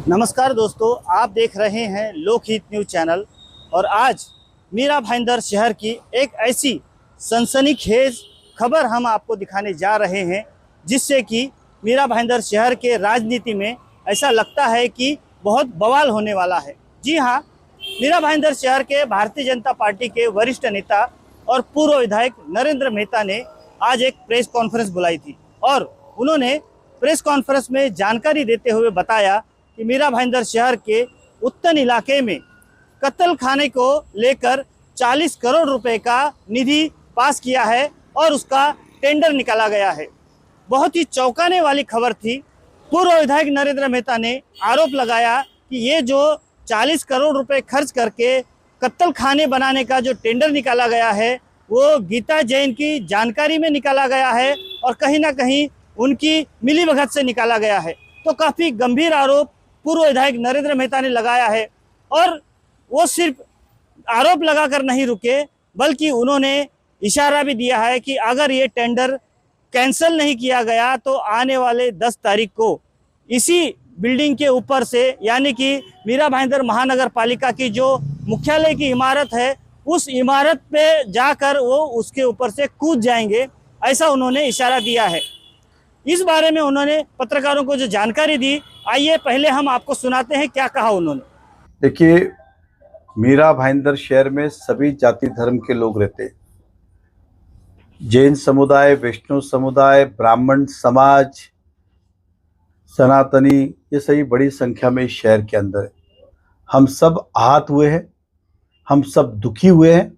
नमस्कार दोस्तों, आप देख रहे हैं लोकहित न्यूज़ चैनल। और आज मीरा भाईंदर शहर की एक ऐसी सनसनीखेज खबर हम आपको दिखाने जा रहे हैं जिससे कि मीरा भाईंदर शहर के राजनीति में ऐसा लगता है कि बहुत बवाल होने वाला है। जी हाँ, मीरा भाईंदर शहर के भारतीय जनता पार्टी के वरिष्ठ नेता और पूर्व विधायक नरेंद्र मेहता ने आज एक प्रेस कॉन्फ्रेंस बुलाई थी और उन्होंने प्रेस कॉन्फ्रेंस में जानकारी देते हुए बताया कि मीरा भाईंदर शहर के उत्तन इलाके में कत्ल खाने को लेकर 40 करोड़ रुपए का निधि पास किया है और उसका टेंडर निकाला गया है। बहुत ही चौंकाने वाली खबर थी। पूर्व विधायक नरेंद्र मेहता ने आरोप लगाया कि ये जो 40 करोड़ रुपए खर्च करके कत्ल खाने बनाने का जो टेंडर निकाला गया है वो गीता जैन की जानकारी में निकाला गया है और कहीं ना कहीं उनकी मिलीभगत से निकाला गया है। तो काफ़ी गंभीर आरोप पूर्व विधायक नरेंद्र मेहता ने लगाया है और वो सिर्फ आरोप लगाकर नहीं रुके बल्कि उन्होंने इशारा भी दिया है कि अगर ये टेंडर कैंसिल नहीं किया गया तो आने वाले 10 तारीख को इसी बिल्डिंग के ऊपर से यानी कि मीरा भाईंदर महानगर पालिका की जो मुख्यालय की इमारत है उस इमारत पे जाकर वो उसके ऊपर से कूद जाएंगे, ऐसा उन्होंने इशारा दिया है। इस बारे में उन्होंने पत्रकारों को जो जानकारी दी, आइए पहले हम आपको सुनाते हैं क्या कहा उन्होंने। देखिए, मीरा भाईंदर शहर में सभी जाति धर्म के लोग रहते हैं। जैन समुदाय, वैष्णव समुदाय, ब्राह्मण समाज, सनातनी, ये सभी बड़ी संख्या में इस शहर के अंदर है। हम सब आहत हुए हैं, हम सब दुखी हुए हैं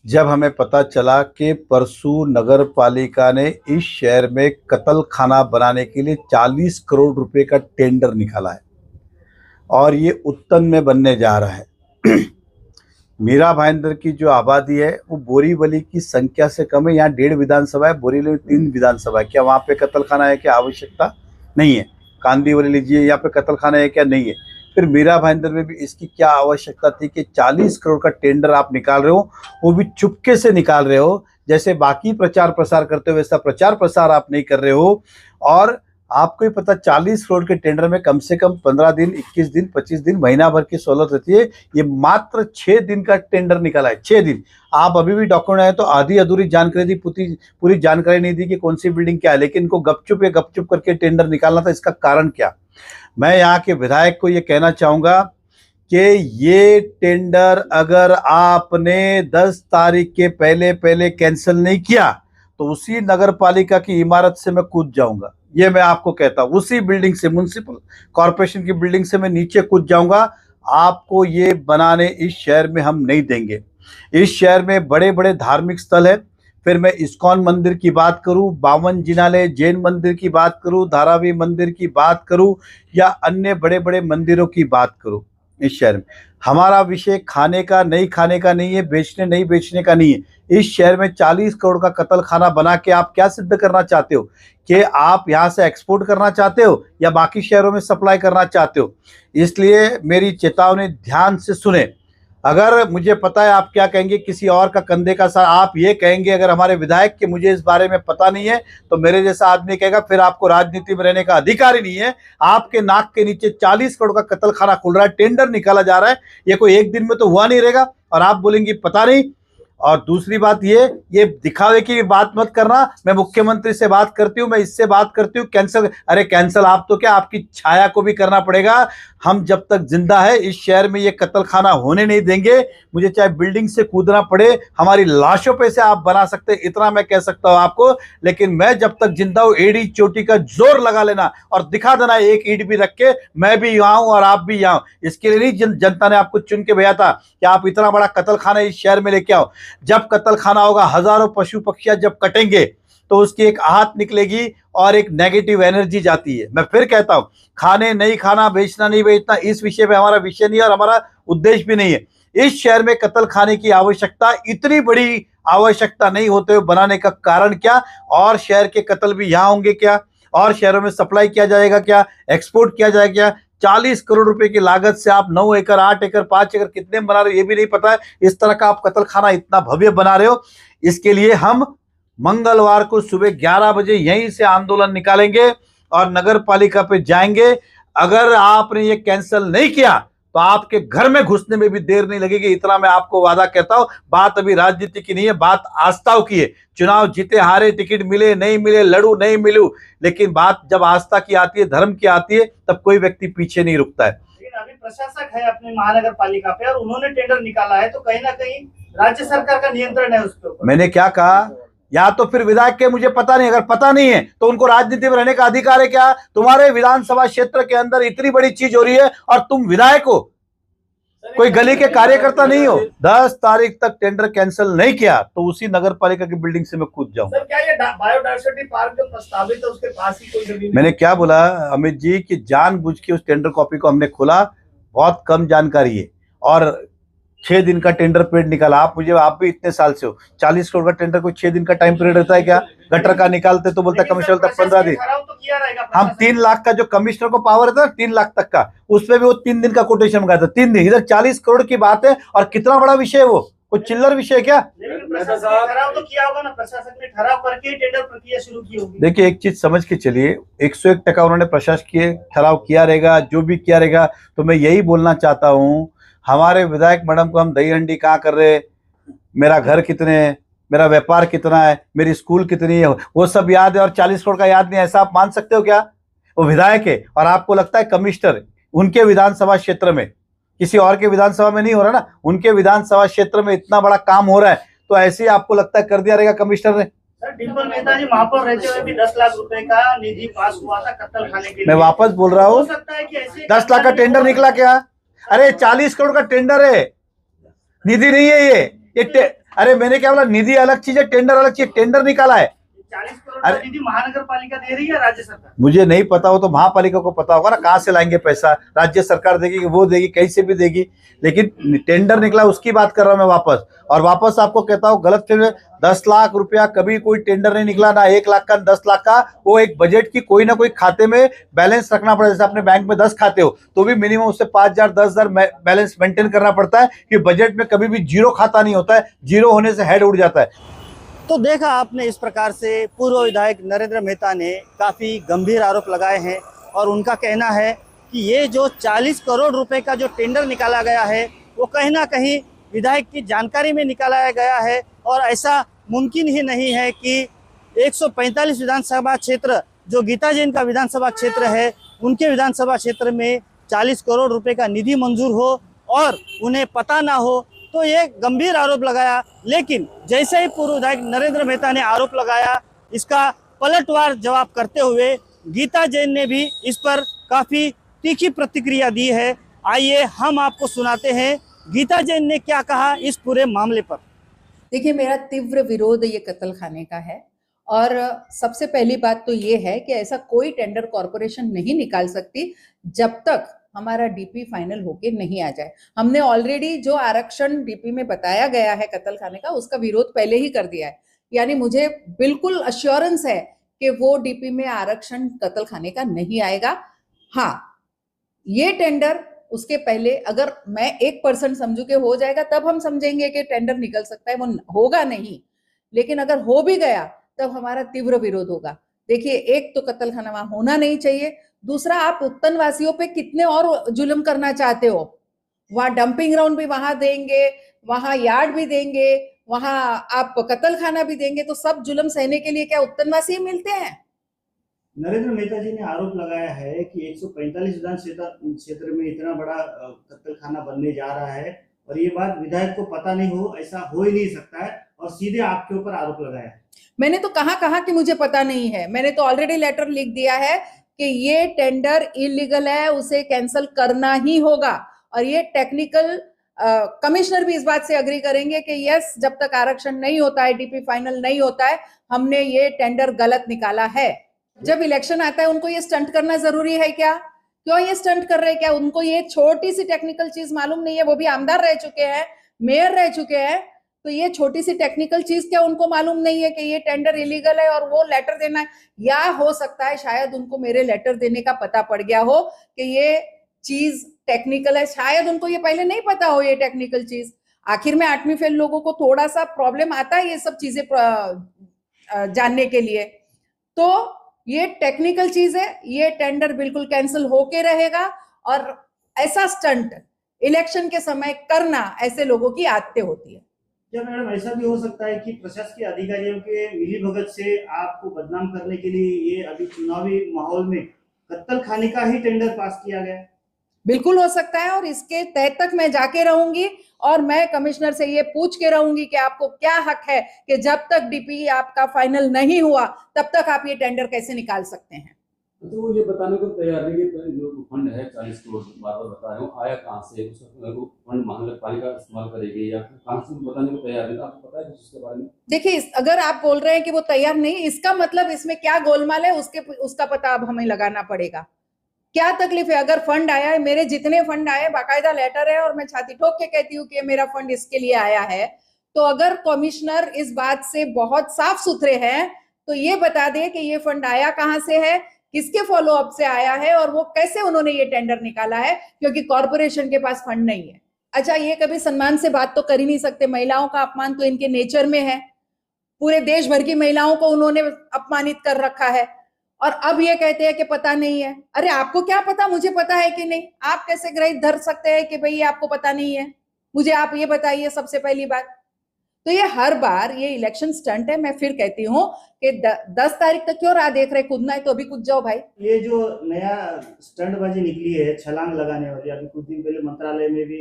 जब हमें पता चला कि परसों नगर पालिका ने इस शहर में कत्ल खाना बनाने के लिए 40 करोड़ रुपए का टेंडर निकाला है और ये उत्तन में बनने जा रहा है। मीरा भाईंदर की जो आबादी है वो बोरीवली की संख्या से कम है। यहाँ 1.5 विधानसभा है, बोरीवली में 3 विधानसभा है। क्या वहाँ पे कत्ल खाना है? क्या आवश्यकता नहीं है? कांदीवली लीजिए, यहाँ पे कत्ल खाना है क्या? नहीं है। फिर मीरा भाईंदर में भी इसकी क्या आवश्यकता थी कि 40 करोड़ का टेंडर आप निकाल रहे हो, वो भी चुपके से निकाल रहे हो। जैसे बाकी प्रचार प्रसार करते हो वैसा प्रचार प्रसार आप नहीं कर रहे हो। और आपको ही पता 40 करोड़ के टेंडर में कम से कम 15 दिन, 21 दिन, 25 दिन, महीना भर की सहूलत रहती है। ये मात्र 6 दिन का टेंडर निकाला है। 6 दिन। आप अभी भी डॉक्यूमेंट आए तो आधी अधूरी जानकारी दी, पूरी जानकारी नहीं दी कि कौन सी बिल्डिंग क्या है, लेकिन इनको गपचुप करके टेंडर निकालना था। इसका कारण क्या? मैं यहाँ के विधायक को ये कहना चाहूंगा कि ये टेंडर अगर आपने 10 तारीख के पहले कैंसिल नहीं किया तो उसी नगर पालिका की इमारत से मैं कूद जाऊंगा। ये मैं आपको कहता हूं, उसी बिल्डिंग से, म्युनिसिपल कॉर्पोरेशन की बिल्डिंग से मैं नीचे कूद जाऊंगा। आपको ये बनाने इस शहर में हम नहीं देंगे। इस शहर में बड़े बड़े धार्मिक स्थल है। फिर मैं इस्कॉन मंदिर की बात करूं, 52 जिनालय जैन मंदिर की बात करूं, धारावी मंदिर की बात करूं या अन्य बड़े बड़े मंदिरों की बात करूं, इस शहर में हमारा विषय खाने का नहीं नहीं है, बेचने नहीं बेचने का नहीं है। इस शहर में 40 करोड़ का कत्ल खाना बना के आप क्या सिद्ध करना चाहते हो? कि आप यहाँ से एक्सपोर्ट करना चाहते हो या बाकी शहरों में सप्लाई करना चाहते हो? इसलिए मेरी चेतावनी ध्यान से सुने। अगर मुझे पता है आप क्या कहेंगे, किसी और का कंधे का साथ आप ये कहेंगे अगर हमारे विधायक के मुझे इस बारे में पता नहीं है तो मेरे जैसा आदमी कहेगा फिर आपको राजनीति में रहने का अधिकार ही नहीं है। आपके नाक के नीचे 40 करोड़ का कत्ल खाना खुल रहा है, टेंडर निकाला जा रहा है। ये कोई एक दिन में तो हुआ नहीं रहेगा और आप बोलेंगे पता नहीं। और दूसरी बात ये दिखावे की बात मत करना। मैं मुख्यमंत्री से बात करती हूँ, मैं इससे बात करती हूँ, कैंसिल। अरे कैंसिल आप तो क्या, आपकी छाया को भी करना पड़ेगा। हम जब तक जिंदा है इस शहर में ये कत्ल खाना होने नहीं देंगे। मुझे चाहे बिल्डिंग से कूदना पड़े, हमारी लाशों पे से आप बना सकते, इतना मैं कह सकता हूं आपको। लेकिन मैं जब तक जिंदा हूं एड़ी चोटी का जोर लगा लेना और दिखा देना एक ईंट भी रख के, मैं भी यहाँ हूं और आप भी यहाँ। इसके लिए नहीं जनता ने आपको चुन के भेजा था कि आप इतना बड़ा कत्ल खाना इस शहर में लेके आओ। जब कत्ल खाना होगा, हजारों पशु पक्षियां जब कटेंगे तो उसकी एक आहत निकलेगी और एक नेगेटिव एनर्जी जाती है। मैं फिर कहता हूं, खाने नहीं खाना, बेचना नहीं बेचना, इस विषय पे हमारा विषय नहीं है और हमारा उद्देश्य भी नहीं है। इस शहर में कत्ल खाने की आवश्यकता, इतनी बड़ी आवश्यकता नहीं होते हुए बनाने का कारण क्या? और शहर के कत्ल भी यहां होंगे क्या? और शहरों में सप्लाई किया जाएगा क्या? एक्सपोर्ट किया जाएगा क्या? 40 करोड़ रुपए की लागत से आप 9 एकड़, 8 एकड़, 5 एकड़ कितने बना रहे हो ये भी नहीं पता है। इस तरह का आप कत्ल खाना इतना भव्य बना रहे हो। इसके लिए हम मंगलवार को सुबह 11 बजे यहीं से आंदोलन निकालेंगे और नगर पालिका पे जाएंगे। अगर आपने ये कैंसिल नहीं किया तो आपके घर में घुसने में भी देर नहीं लगेगी, इतना मैं आपको वादा करता हूं। बात अभी राजनीति की नहीं है, बात आस्थाओं की है। चुनाव जीते हारे, टिकट मिले नहीं मिले, लड़ू नहीं मिलू, लेकिन बात जब आस्था की आती है, धर्म की आती है, तब कोई व्यक्ति पीछे नहीं रुकता है। लेकिन अभी प्रशासक है अपने महानगर पालिका पे और उन्होंने टेंडर निकाला है, तो कहीं ना कहीं राज्य सरकार का नियंत्रण है उसके ऊपर। मैंने क्या कहा, या तो फिर विधायक के मुझे पता नहीं, अगर पता नहीं है तो उनको राजनीति में रहने का अधिकार है क्या? तुम्हारे विधानसभा क्षेत्र के अंदर इतनी बड़ी चीज हो रही है और तुम विधायक हो, कोई गली के कार्यकर्ता नहीं हो। 10 तारीख तक टेंडर कैंसिल नहीं किया तो उसी नगर पालिका की बिल्डिंग से मैं कूद जाऊंगा। सर, क्या ये बायोडायवर्सिटी पार्क जो प्रस्तावित है उसके पास ही कोई जमीन? मैंने क्या बोला अमित जी कि जानबूझ के उस टेंडर कॉपी को हमने खोला, बहुत कम जानकारी है और 6 दिन का टेंडर पीरियड निकाला। आप भी इतने साल से हो, 40 करोड़ का टेंडर कोई 6 दिन का टाइम पीरियड रहता है क्या? गटर का निकालते तो बोलता कमिश्नर बोलता 15 दिन। तो किया रहेगा हम 3 लाख का जो कमिश्नर को पावर था 3 लाख तक का, उसमें भी वो 3 दिन का कोटेशन मंगाया था। 3 दिन, इधर 40 करोड़ की बात है और कितना बड़ा विषय है वो, कोई चिल्लर विषय है क्या? लेकिन प्रशासन ने ठहराव तो किया होगा ना, प्रशासन ने ठहराव करके टेंडर प्रक्रिया शुरू की होगी। देखिए एक चीज समझ के चलिए, 101% उन्होंने प्रशासकीय ठहराव किया रहेगा, जो भी किया रहेगा। तो मैं यही बोलना चाहता हूं, हमारे विधायक मैडम को हम दही हंडी कहाँ कर रहे, मेरा घर कितने है, मेरा व्यापार कितना है, मेरी स्कूल कितनी है, वो सब याद है और 40 करोड़ का याद नहीं, ऐसा आप मान सकते हो क्या? वो विधायक है और आपको लगता है कमिश्नर, उनके विधानसभा क्षेत्र में, किसी और के विधानसभा में नहीं हो रहा ना, उनके विधानसभा क्षेत्र में इतना बड़ा काम हो रहा है, तो ऐसे ही आपको लगता है कर दिया रहेगा कमिश्नर ने? सर, डिम्पल मेहता जी महापौर रहते हुए भी 10 लाख रुपए का निधि पास हुआ था कत्ल खाने के लिए। मैं वापस बोल रहा हूँ, हो सकता है कि ऐसे 10 लाख का टेंडर निकला क्या? अरे 40 करोड़ का टेंडर है, निधि नहीं है ये अरे मैंने क्या बोला, निधि अलग चीज है, टेंडर अलग चीज। टेंडर निकाला है 40 करोड़ का निधि महानगर पालिका दे रही है, राज्य सरकार? मुझे नहीं पता, हो तो महापालिका को पता होगा ना, कहाँ से लाएंगे पैसा। राज्य सरकार देगी, वो देगी, कहीं से भी देगी, लेकिन टेंडर निकला उसकी बात कर रहा हूं मैं वापस। और वापस आपको कहता हूँ, गलत फहमी, 10 लाख रुपया कभी कोई टेंडर नहीं निकला, ना 1 लाख का 10 लाख का। वो एक बजट की कोई ना कोई खाते में बैलेंस रखना पड़ता है। जैसे अपने बैंक में 10 खाते हो तो भी मिनिमम उससे 5,000 10,000 बैलेंस मेंटेन करना पड़ता है, कि बजट में कभी भी जीरो खाता नहीं होता है, जीरो होने से हेड उड़ जाता है। तो देखा आपने, इस प्रकार से पूर्व विधायक नरेंद्र मेहता ने काफ़ी गंभीर आरोप लगाए हैं और उनका कहना है कि ये जो 40 करोड़ रुपए का जो टेंडर निकाला गया है वो कहीं ना कहीं विधायक की जानकारी में निकाला गया है और ऐसा मुमकिन ही नहीं है कि 145 विधानसभा क्षेत्र जो गीता जैन का विधानसभा क्षेत्र है, उनके विधानसभा क्षेत्र में 40 करोड़ रुपए का निधि मंजूर हो और उन्हें पता ना हो। तो ये गंभीर आरोप लगाया, लेकिन जैसे ही पूर्व विधायक नरेंद्र मेहता ने आरोप लगाया, इसका पलटवार जवाब करते हुए गीता जैन ने भी इस पर काफ़ी तीखी प्रतिक्रिया दी है। आइए हम आपको सुनाते हैं गीता जैन ने क्या कहा इस पूरे मामले पर। देखिए, मेरा तीव्र विरोध ये कत्ल खाने का है और सबसे पहली बात तो ये है कि ऐसा कोई टेंडर कॉरपोरेशन नहीं निकाल सकती जब तक हमारा डीपी फाइनल होके नहीं आ जाए। हमने ऑलरेडी जो आरक्षण डीपी में बताया गया है कत्ल खाने का, उसका विरोध पहले ही कर दिया है। यानी मुझे बिल्कुल अश्योरेंस है कि वो डीपी में आरक्षण कत्ल खाने का नहीं आएगा। हाँ, ये टेंडर उसके पहले अगर मैं 1% समझू के हो जाएगा तब हम समझेंगे कि टेंडर निकल सकता है, वो होगा नहीं। लेकिन अगर हो भी गया तब हमारा तीव्र विरोध होगा। देखिए, एक तो कत्ल खाना वहां होना नहीं चाहिए, दूसरा आप उत्तन वासियों पे कितने और जुल्म करना चाहते हो। वहां डंपिंग ग्राउंड भी वहां देंगे, वहां यार्ड भी देंगे, वहां आप कत्ल खाना भी देंगे, तो सब जुल्म सहने के लिए क्या उत्तनवासी मिलते हैं? नरेंद्र मेहता जी ने आरोप लगाया है कि 145 विधान क्षेत्र में इतना बड़ा कत्ल खाना बनने जा रहा है और ये बात विधायक को पता नहीं हो, ऐसा हो ही नहीं सकता है, और सीधे आपके ऊपर आरोप लगाया है। मैंने तो कहा कि मुझे पता नहीं है। मैंने तो ऑलरेडी लेटर लिख दिया है कि ये टेंडर इलीगल है, उसे कैंसिल करना ही होगा। और ये टेक्निकल कमिश्नर भी इस बात से अग्री करेंगे कि यस, जब तक आरक्षण नहीं होता है, डीपी फाइनल नहीं होता है, हमने ये टेंडर गलत निकाला है। जब इलेक्शन आता है उनको ये स्टंट करना जरूरी है क्या? क्यों ये स्टंट कर रहे हैं? क्या उनको ये छोटी सी टेक्निकल चीज मालूम नहीं है? वो भी आमदार रह चुके हैं, मेयर रह चुके हैं, तो ये छोटी सी टेक्निकल चीज क्या उनको मालूम नहीं है कि ये टेंडर इलीगल है और वो लेटर देना है? या हो सकता है शायद उनको मेरे लेटर देने का पता पड़ गया हो कि ये चीज टेक्निकल है, शायद उनको ये पहले नहीं पता हो ये टेक्निकल चीज। आखिर में 8वीं फेल लोगों को थोड़ा सा प्रॉब्लम आता है ये सब चीजें जानने के लिए। तो ये टेक्निकल चीज है, ये टेंडर बिल्कुल कैंसिल होके रहेगा। और ऐसा स्टंट इलेक्शन के समय करना ऐसे लोगों की आदतें होती है। क्या मैडम ऐसा भी हो सकता है कि प्रशासकीय अधिकारियों के मिलीभगत से आपको बदनाम करने के लिए ये अभी चुनावी माहौल में कत्ल खाने का ही टेंडर पास किया गया? बिल्कुल हो सकता है, और इसके तह तक मैं जाके रहूंगी और मैं कमिश्नर से ये पूछ के रहूंगी कि आपको क्या हक है कि जब तक डीपी आपका फाइनल नहीं हुआ तब तक आप ये टेंडर कैसे निकाल सकते हैं। तो वो ये बताने को तैयार नहीं कि जो फंड है 40 करोड़ बार बार बता रहे हो, आया कहाँ से, उसका फंड महानगर पालिका इस्तेमाल करेगी या कहाँ से, बताने को तैयार नहीं। तो आपको पता है कुछ इसके बारे में? देखिए, अगर आप बोल रहे हैं कि वो तैयार नहीं, इसका मतलब इसमें क्या गोलमाल है उसका पता अब हमें लगाना पड़ेगा। क्या तकलीफ है? अगर फंड आया है, मेरे जितने फंड आए बाकायदा लेटर है और मैं छाती ठोक के कहती हूँ कि मेरा फंड इसके लिए आया है, तो अगर कमिश्नर इस बात से बहुत साफ सुथरे हैं तो ये बता दे कि ये फंड आया कहाँ से है, किसके फॉलो अप से आया है और वो कैसे उन्होंने ये टेंडर निकाला है, क्योंकि कॉर्पोरेशन के पास फंड नहीं है। अच्छा, ये कभी सम्मान से बात तो कर ही नहीं सकते, महिलाओं का अपमान तो इनके नेचर में है। पूरे देश भर की महिलाओं को उन्होंने अपमानित कर रखा है और अब ये कहते हैं कि पता नहीं है। अरे आपको क्या पता मुझे पता है कि नहीं? आप कैसे ग्रहित धर सकते हैं कि भाई आपको पता नहीं है? मुझे आप ये बताइए सबसे पहली बात। तो ये हर बार ये इलेक्शन स्टंट है। मैं फिर कहती हूँ कि 10 तारीख तक क्यों राह देख रहे, कूदना है तो अभी कूद जाओ भाई। ये जो नया स्टंटबाजी निकली है छलांग लगाने वाली, अभी कुछ दिन पहले मंत्रालय में भी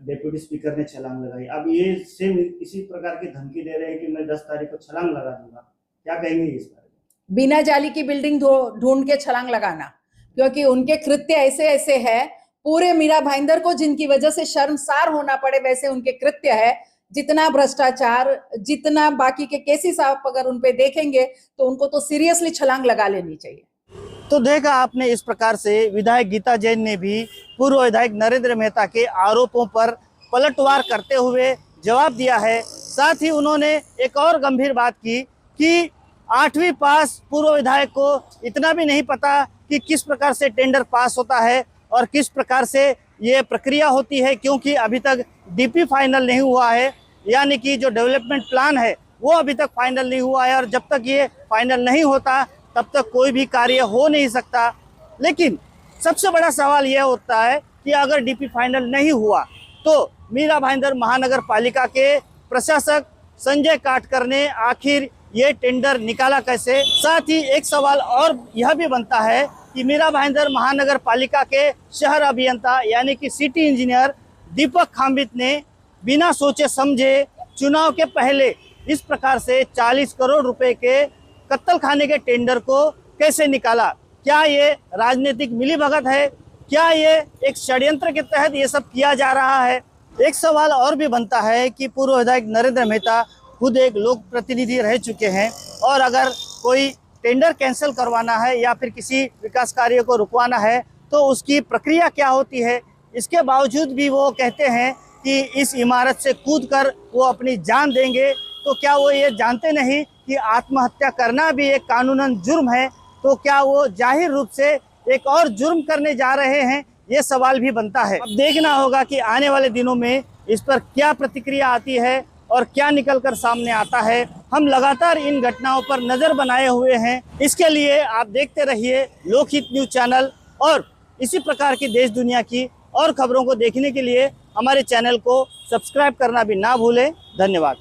डेप्यूटी स्पीकर ने छलांग लगाई, अब ये सेम इसी प्रकार की धमकी दे रहे हैं कि मैं 10 तारीख को छलांग लगा दूंगा। क्या कहेंगे इस बारे में? बिना जाली की बिल्डिंग ढूंढ के छलांग लगाना, क्योंकि उनके कृत्य ऐसे ऐसे है, पूरे मीरा भाईंदर को जिनकी वजह से शर्मसार होना पड़े वैसे उनके कृत्य है। जितना भ्रष्टाचार, जितना बाकी के केसेस आप अगर उन पे देखेंगे तो उनको तो सीरियसली छलांग लगा लेनी चाहिए। तो देखा आपने, इस प्रकार से विधायक गीता जैन ने भी पूर्व विधायक नरेंद्र मेहता के आरोपों पर पलटवार करते हुए जवाब दिया है। साथ ही उन्होंने एक और गंभीर बात की कि 8वीं पास पूर्व विधायक को इतना भी नहीं पता कि किस प्रकार से टेंडर पास होता है और किस प्रकार से ये प्रक्रिया होती है, क्योंकि अभी तक डीपी फाइनल नहीं हुआ है, यानी कि जो डेवलपमेंट प्लान है वो अभी तक फाइनल नहीं हुआ है और जब तक ये फाइनल नहीं होता तब तक कोई भी कार्य हो नहीं सकता। लेकिन सबसे बड़ा सवाल यह होता है कि अगर डीपी फाइनल नहीं हुआ तो मीरा भाईंदर महानगर पालिका के प्रशासक संजय काटकर ने आखिर ये टेंडर निकाला कैसे। साथ ही एक सवाल और यह भी बनता है कि मीरा भाईंदर महानगर पालिका के शहर अभियंता यानी कि सिटी इंजीनियर दीपक खाम्बित ने बिना सोचे समझे चुनाव के पहले इस प्रकार से 40 करोड़ रुपए के कत्ल खाने के टेंडर को कैसे निकाला। क्या ये राजनीतिक मिलीभगत है? क्या ये एक षड्यंत्र के तहत ये सब किया जा रहा है? एक सवाल और भी बनता है कि पूर्व विधायक नरेंद्र मेहता खुद एक लोक प्रतिनिधि रह चुके हैं और अगर कोई टेंडर कैंसिल करवाना है या फिर किसी विकास कार्य को रुकवाना है तो उसकी प्रक्रिया क्या होती है। इसके बावजूद भी वो कहते हैं कि इस इमारत से कूदकर वो अपनी जान देंगे। तो क्या वो ये जानते नहीं कि आत्महत्या करना भी एक कानूनन जुर्म है? तो क्या वो जाहिर रूप से एक और जुर्म करने जा रहे हैं? ये सवाल भी बनता है। अब देखना होगा कि आने वाले दिनों में इस पर क्या प्रतिक्रिया आती है और क्या निकलकर सामने आता है। हम लगातार इन घटनाओं पर नजर बनाए हुए हैं। इसके लिए आप देखते रहिए लोकहित न्यूज चैनल और इसी प्रकार की देश दुनिया की और खबरों को देखने के लिए हमारे चैनल को सब्सक्राइब करना भी ना भूलें। धन्यवाद।